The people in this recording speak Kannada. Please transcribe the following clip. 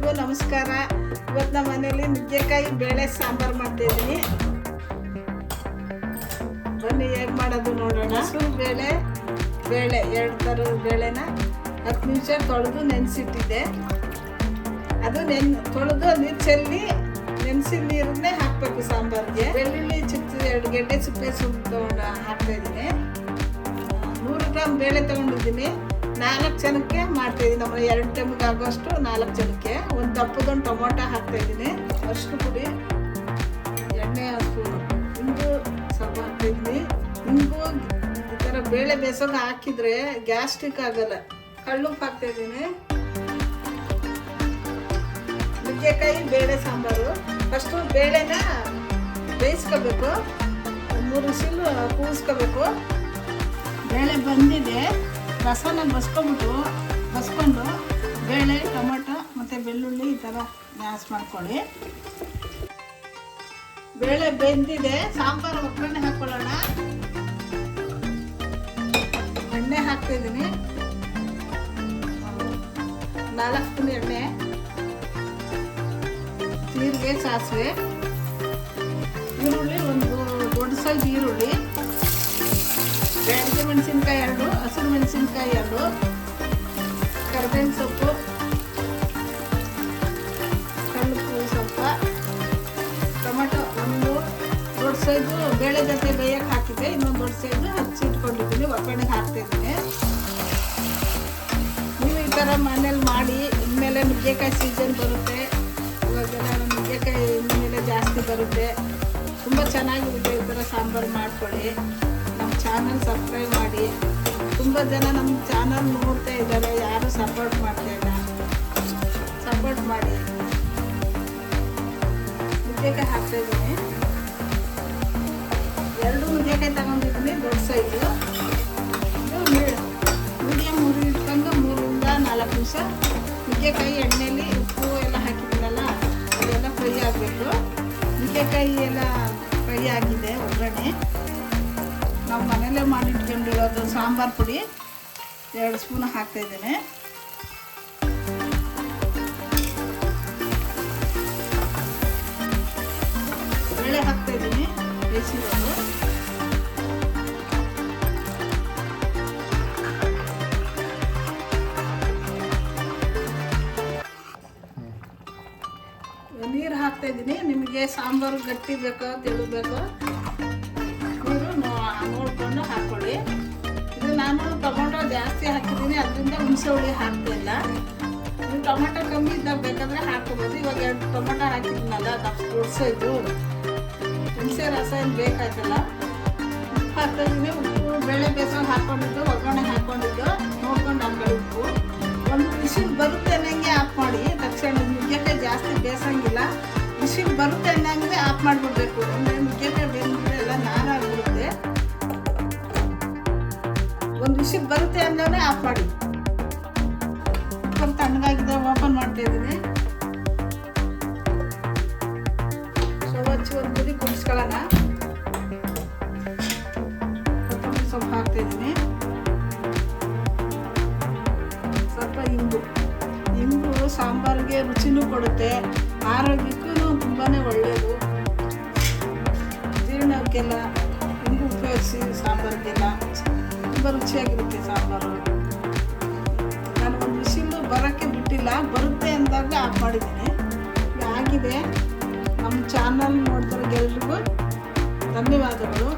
ಎಲ್ರಿಗೂ ನಮಸ್ಕಾರ. ಇವತ್ತು ನಮ್ಮ ಮನೇಲಿ ನುಗ್ಗೆಕಾಯಿ ಬೇಳೆ ಸಾಂಬಾರು ಮಾಡ್ತಾಯಿದ್ದೀನಿ. ಬನ್ನಿ ಹೇಗೆ ಮಾಡೋದು ನೋಡೋಣ. ಹಸಿರು ಬೇಳೆ ಎರಡು ಥರದ ಬೇಳೆನ 10 ನಿಮಿಷ ತೊಳೆದು ನೆನೆಸಿಟ್ಟಿದ್ದೆ. ಅದು ತೊಳೆದು ನೀರು ಚೆಲ್ಲಿ ನೆನೆಸಿ ನೀರನ್ನೇ ಹಾಕಬೇಕು ಸಾಂಬಾರಿಗೆ. ಬೆಳ್ಳುಳ್ಳಿ ಚಿಪ್ಸ್ 2 ಗೆಡ್ಡೆ ಸಿಪ್ಪೆ ತಗೊಂಡು ಹಾಕ್ತಾಯಿದ್ದೀನಿ. 100 ಗ್ರಾಮ್ ಬೇಳೆ ತೊಗೊಂಡಿದ್ದೀನಿ. 4 ಜನಕ್ಕೆ ಮಾಡ್ತಾಯಿದ್ದೀನಿ. ನಮ್ಮ 2 ಟೈಮಿಗೆ ಆಗೋಷ್ಟು 4 ಜನಕ್ಕೆ. ಒಂದು ದಪ್ಪದೊಂದು ಟೊಮೊಟೊ ಹಾಕ್ತಾಯಿದ್ದೀನಿ. ಅಷ್ಟು ಪುಡಿ, ಎಣ್ಣೆ ಸ್ಪೂನು, ಇಂಗು ಸ್ವಲ್ಪ ಹಾಕ್ತಾಯಿದ್ದೀನಿ. ಇಂಗು ಈ ಥರ ಬೇಳೆ ಬೇಸೋಕೆ ಹಾಕಿದರೆ ಗ್ಯಾಸ್ಟ್ರಿಕ್ ಆಗಲ್ಲ. ಕಳ್ಳುಪ್ಪು ಹಾಕ್ತಾಯಿದ್ದೀನಿ. ನುಗ್ಗೆಕಾಯಿ ಬೇಳೆ ಸಾಂಬಾರು. ಫಸ್ಟು ಬೇಳೆನ ಬೇಯಿಸ್ಕೋಬೇಕು. 3 ವಿಸಿಲ್ ಕೂಗಿಸ್ಕೋಬೇಕು. ಬೇಳೆ ಬಂದಿದೆ. ರಸನ ಬಸ್ಕೊಂಡು ಬೇಳೆ, ಟೊಮೊಟೊ ಮತ್ತು ಬೆಳ್ಳುಳ್ಳಿ ಈ ಥರ ಮ್ಯಾಶ್ ಮಾಡ್ಕೊಳ್ಳಿ. ಬೇಳೆ ಬೆಂದಿದೆ. ಸಾಂಬಾರು ಒಗ್ಗರಣೆ ಹಾಕ್ಕೊಳ್ಳೋಣ. ಎಣ್ಣೆ ಹಾಕ್ತಿದ್ದೀನಿ. 4 ಸ್ಪೂನ್ ಎಣ್ಣೆ, ಜೀರಿಗೆ, ಸಾಸಿವೆ, ಈರುಳ್ಳಿ, ಒಂದು ದೊಡ್ಡ ಸೈಜ್ ಈರುಳ್ಳಿ, ಬ್ಯಾಡಗಿ ಮೆಣಸಿನ್ಕಾಯಿ 2, ಹಸಿರು ಮೆಣಸಿನ್ಕಾಯಿ 2, ಕರಿಬೇವಿನ ಸೊಪ್ಪು, ಕಲ್ಲುಪ್ಪು ಸ್ವಲ್ಪ, ಟೊಮೆಟೊ ಒಂದು ದೊಡ್ಡ ಸೈಜು ಬೇಳೆ ಜೊತೆ ಬೇಯಕ್ಕೆ ಹಾಕಿದ್ದೆ. ಇನ್ನೊಂದು ದೊಡ್ಡ ಸೈಜು ಹಚ್ಚಿಟ್ಕೊಂಡಿದ್ದೀನಿ. ಒಗ್ಗರಣೆಗೆ ಹಾಕ್ತಾಯಿದ್ದೀನಿ. ನೀವು ಈ ಥರ ಮನೇಲಿ ಮಾಡಿ. ಇನ್ಮೇಲೆ ನುಗ್ಗೆಕಾಯಿ ಸೀಸನ್ ಬರುತ್ತೆ. ಇವಾಗೆಲ್ಲ ನುಗ್ಗೆಕಾಯಿ ಇನ್ಮೇಲೆ ಜಾಸ್ತಿ ಬರುತ್ತೆ. ತುಂಬ ಚೆನ್ನಾಗಿರುತ್ತೆ. ಈ ಥರ ಸಾಂಬಾರು ಮಾಡ್ಕೊಳ್ಳಿ. ನಮ್ಮ ಚಾನಲ್ ಸಬ್ಸ್ಕ್ರೈಬ್ ಮಾಡಿ. ತುಂಬ ಜನ ನಮ್ಮ ಚಾನಲ್ ನೋಡ್ತಾ ಇದ್ದಾರೆ, ಯಾರೂ ಸಪೋರ್ಟ್ ಮಾಡ್ತಾಯಿಲ್ಲ. ಸಪೋರ್ಟ್ ಮಾಡಿ. ನುಗ್ಗೆಕಾಯಿ ಹಾಕ್ತಾಯಿದ್ದೀನಿ. 2 ನುಗ್ಗೆಕಾಯಿ ತಗೊಂಡಿದ್ದೀನಿ, ದೊಡ್ಡ ಸೈಜು. ಇದು ಮೀಡಿಯಮ್ ಉರಿ ಇಟ್ಕೊಂಡು 3 ಇಂದ 4 ನಿಮಿಷ ನುಗ್ಗೆಕಾಯಿ ಎಣ್ಣೆಯಲ್ಲಿ ಉಪ್ಪು ಎಲ್ಲ ಹಾಕಿದ್ದೀನಲ್ಲ, ಅದೆಲ್ಲ ಫ್ರೈ ಆಗಬೇಕು. ನುಗ್ಗೆಕಾಯಿ ಎಲ್ಲ ಫ್ರೈ ಆಗಿದೆ. ಒಗ್ಗರಣೆ ನಾವು ಮನೇಲೇ ಮಾಡಿಟ್ಕೊಂಡಿರೋದು ಸಾಂಬಾರು ಪುಡಿ 2 ಸ್ಪೂನ್ ಹಾಕ್ತಾಯಿದ್ದೀನಿ. ಬೇಳೆ ಹಾಕ್ತಾಯಿದ್ದೀನಿ ಬೇಯಿಸಿರೋದು. ನೀರು ಹಾಕ್ತಾಯಿದ್ದೀನಿ. ನಿಮಗೆ ಸಾಂಬಾರು ಗಟ್ಟಿ ಬೇಕೋ ತೆಳು ಬೇಕೋ ನೀರು ನೋಡಿಕೊಂಡು ಹಾಕ್ಕೊಳ್ಳಿ. ಇದು ನಾನು ಟೊಮೊಟೊ ಜಾಸ್ತಿ ಹಾಕಿದ್ದೀನಿ, ಅದರಿಂದ ಹುಣಸೆ ಹುಳಿ ಹಾಕ್ತಿಲ್ಲ. ನೀವು ಟೊಮೊಟೊ ಕಮ್ಮಿ ಇದ್ದಾಗ ಬೇಕಾದರೆ ಹಾಕ್ಕೋಬೋದು. ಇವಾಗ 2 ಟೊಮೊಟೊ ಹಾಕಿದ್ದೀನಲ್ಲ, ದೊಡ್ಡ ಸೈಜು. ಹುಣಸೆ ರಸ ಏನು ಬೇಕಾಗಲ್ಲ. ಉಪ್ಪು ಹಾಕ್ತಾಯಿದ್ದೀನಿ. ಉಪ್ಪು ಬೇಳೆ ಬೇಸೋ ಹಾಕ್ಕೊಂಡಿದ್ದು, ಒಗ್ಗರಣೆ ಹಾಕ್ಕೊಂಡಿದ್ದು ನೋಡ್ಕೊಂಡು ಹಾಕ್ಕೊಳ್ಳಿ. ಉಪ್ಪು ಒಂದು ವಿಸಿಲ್ ಬರುತ್ತೆ ಅನ್ನಂಗೆ ಆಫ್ ಮಾಡಿ. ತಕ್ಷಣ ನುಗ್ಗೆಕಾಯಿ ಜಾಸ್ತಿ ಬೇಯಿಸಂಗಿಲ್ಲ. ವಿಸಿಲ್ ಬರುತ್ತೆ ಅನ್ನಂಗೆ ಆಫ್ ಮಾಡಿಬಿಡ್ಬೇಕು. ಅಂದರೆ ನುಗ್ಗೆಕಾಯಿ ಬೆಂದರೆ ಎಲ್ಲ ನಾರಾಗ್ಬಿಡುತ್ತೆ. ಒಂದು ವಿಸಿಲ್ ಬರುತ್ತೆ ಅಂದವೇ ಆಫ್ ಮಾಡಿ. ಕುಕ್ಕರ್ ತಣ್ಣಗಾಗಿದೆ. ಓಪನ್ ಮಾಡ್ತಾಯಿದ್ದೀನಿ. ಸ್ಟವ್ ಹಚ್ಚಿ ಒಂದು ಕುದಿ ಕುದಿಸ್ಕೊಳ್ಳೋಣ. ಕೊತ್ತಂಬರಿ ಸೊಪ್ಪು ಹಾಕ್ತಾಯಿದ್ದೀನಿ. ಸ್ವಲ್ಪ ಇಂಗು ಸಾಂಬಾರಿಗೆ ರುಚಿನೂ ಕೊಡುತ್ತೆ. ಆರೋಗ್ಯಕ್ಕೂ ತುಂಬಾ ಒಳ್ಳೆಯದು. ಜೀರ್ಣಕ್ಕೆಲ್ಲ ಇಂಗು ಉಪಯೋಗಿಸಿ ಸಾಂಬಾರಿಗೆಲ್ಲ ತುಂಬ ರುಚಿಯಾಗಿರುತ್ತೆ ಸಾಂಬಾರು. ನಾನು ಒಂದು ವಿಸಿಲು ಬರೋಕ್ಕೆ ಬಿಟ್ಟಿಲ್ಲ. ಬರುತ್ತೆ ಅಂದಾಗ ಆಫ್ ಮಾಡಿದ್ದೀನಿ. ಆಗಿದೆ. ನಮ್ಮ ಚಾನಲ್ ನೋಡ್ತಾರೆ ಎಲ್ರಿಗೂ ಧನ್ಯವಾದಗಳು.